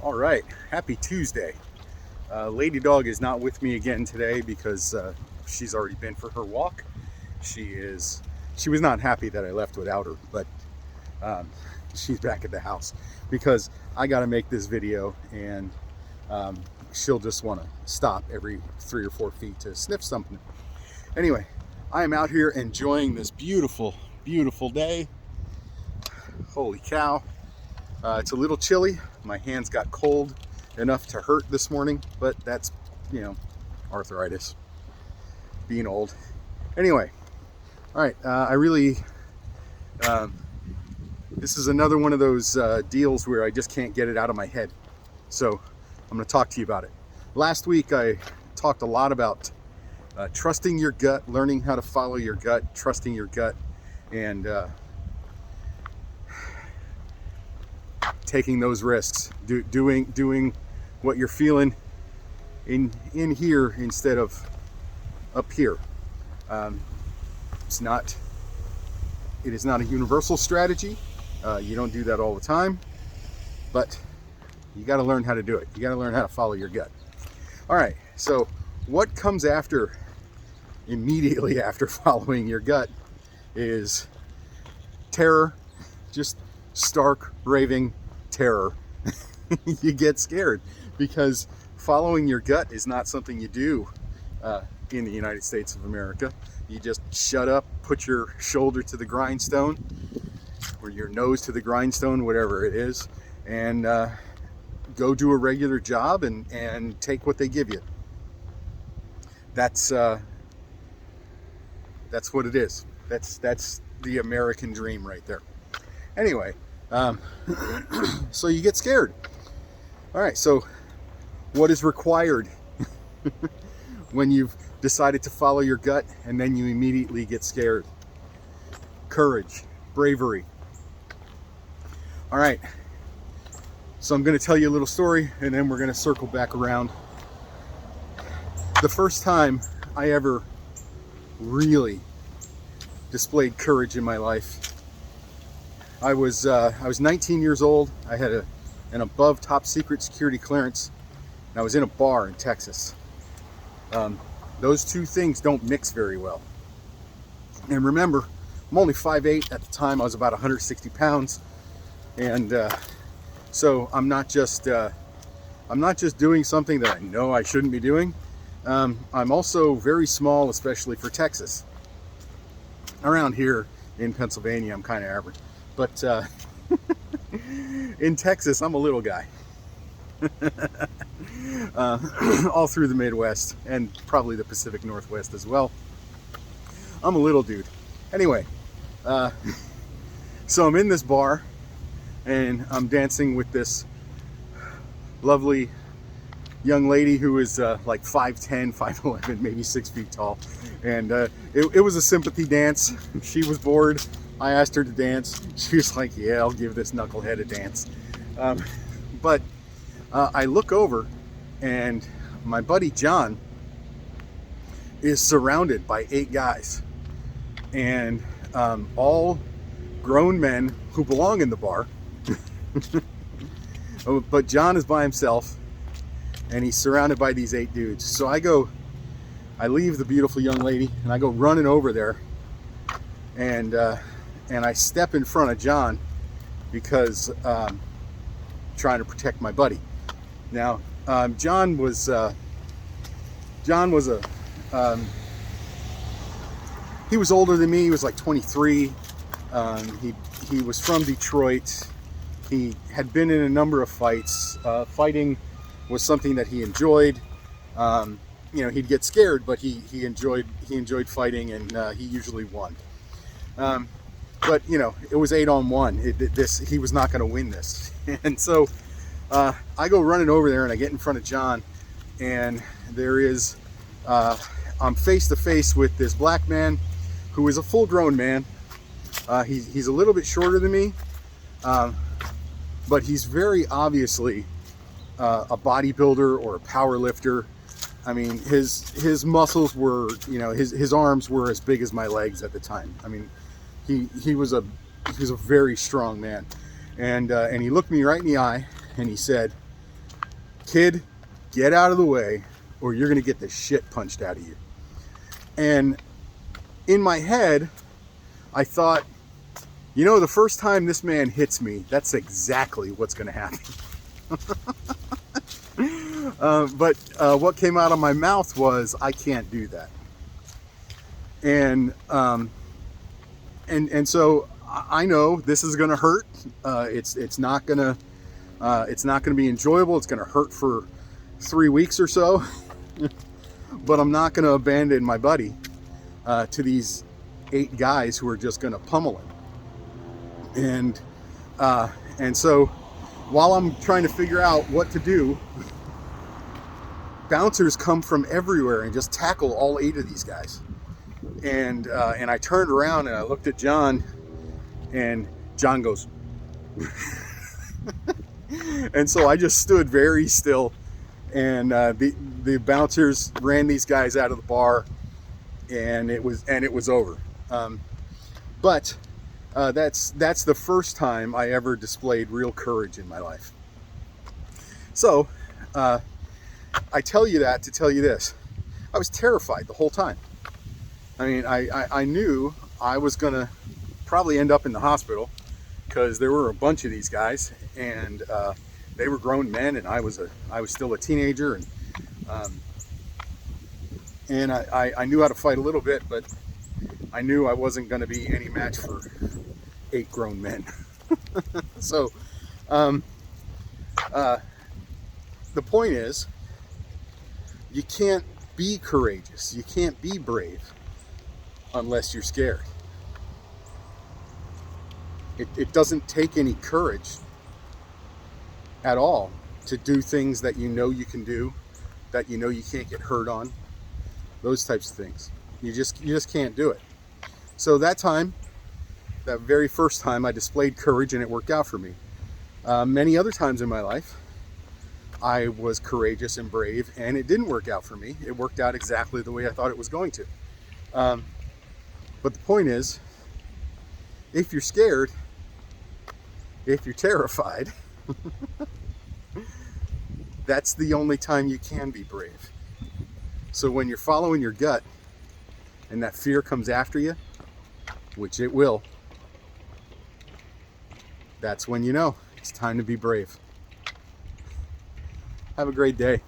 All right, happy Tuesday. Lady Dog is not with me again today because she's already been for her walk. She was not happy that I left without her, but um, she's back at the house because I got to make this video, and she'll just want to stop every 3 or 4 feet to sniff something. Anyway, I am out here enjoying this beautiful, beautiful day. Holy cow. It's a little chilly. My hands got cold enough to hurt this morning, but that's, arthritis, being old. Anyway, all right, this is another one of those deals where I just can't get it out of my head. So I'm going to talk to you about it. Last week I talked a lot about trusting your gut, learning how to follow your gut, trusting your gut, and taking those risks, doing what you're feeling in here instead of up here. It is not a universal strategy. You don't do that all the time, but you got to learn how to do it. You got to learn how to follow your gut. All right. So what comes immediately after following your gut is terror, just stark raving terror. You get scared because following your gut is not something you do in the United States of America. You just shut up, put your shoulder to the grindstone or your nose to the grindstone, whatever it is, and go do a regular job and take what they give you. That's what it is. That's the American dream right there. Anyway, so you get scared. All right, so what is required when you've decided to follow your gut and then you immediately get scared? Courage, bravery. All right, so I'm going to tell you a little story and then we're going to circle back around. The first time I ever really displayed courage in my life, I was 19 years old. I had an above top secret security clearance, and I was in a bar in Texas. Those two things don't mix very well. And remember, I'm only 5'8". At the time I was about 160 pounds, and so I'm not just doing something that I know I shouldn't be doing. I'm also very small, especially for Texas. Around here in Pennsylvania I'm kind of average, but in Texas I'm a little guy. All through the Midwest and probably the Pacific Northwest as well, I'm a little dude. Anyway, so I'm in this bar and I'm dancing with this lovely young lady who is like 5'10", 5'11", maybe 6 feet tall, and it was a sympathy dance. She was bored. I asked her to dance. She was like, yeah, I'll give this knucklehead a dance. But I look over and my buddy John is surrounded by 8 guys, and all grown men who belong in the bar. But John is by himself and he's surrounded by these 8 dudes. So I leave the beautiful young lady and I go running over there, and I step in front of John because trying to protect my buddy. Now, John was he was older than me. He was like 23. He was from Detroit. He had been in a number of fights. Fighting was something that he enjoyed. He'd get scared, but he enjoyed fighting, and he usually won. But it was 8-on-1. He was not going to win this, and so I go running over there and I get in front of John, and I'm face to face with this black man who is a full-grown man. He's a little bit shorter than me, but he's very obviously a bodybuilder or a power lifter. I mean, his muscles were, his arms were as big as my legs at the time. I mean, he was a very strong man, and he looked me right in the eye and he said, kid, get out of the way or you're going to get the shit punched out of you. And in my head, I thought, you know, the first time this man hits me, that's exactly what's going to happen. But what came out of my mouth was, I can't do that. And so I know this is going to hurt. It's not going to be enjoyable. It's going to hurt for 3 weeks or so. But I'm not going to abandon my buddy to these 8 guys who are just going to pummel him. And so while I'm trying to figure out what to do, bouncers come from everywhere and just tackle all 8 of these guys. And I turned around and I looked at John, and John goes, and so I just stood very still, and the bouncers ran these guys out of the bar, and it was over. But that's the first time I ever displayed real courage in my life. So I tell you that to tell you this: I was terrified the whole time. I mean, I knew I was gonna probably end up in the hospital because there were a bunch of these guys, and they were grown men, and I was still a teenager, and I knew how to fight a little bit, but I knew I wasn't going to be any match for 8 grown men. So the point is, you can't be courageous, you can't be brave unless you're scared. It doesn't take any courage at all to do things that you know you can do, that you know you can't get hurt on, those types of things. You just can't do it. So that very first time, I displayed courage, and it worked out for me. Many other times in my life, I was courageous and brave, and it didn't work out for me. It worked out exactly the way I thought it was going to. But the point is, if you're scared, if you're terrified, that's the only time you can be brave. So when you're following your gut and that fear comes after you, which it will, that's when you know it's time to be brave. Have a great day.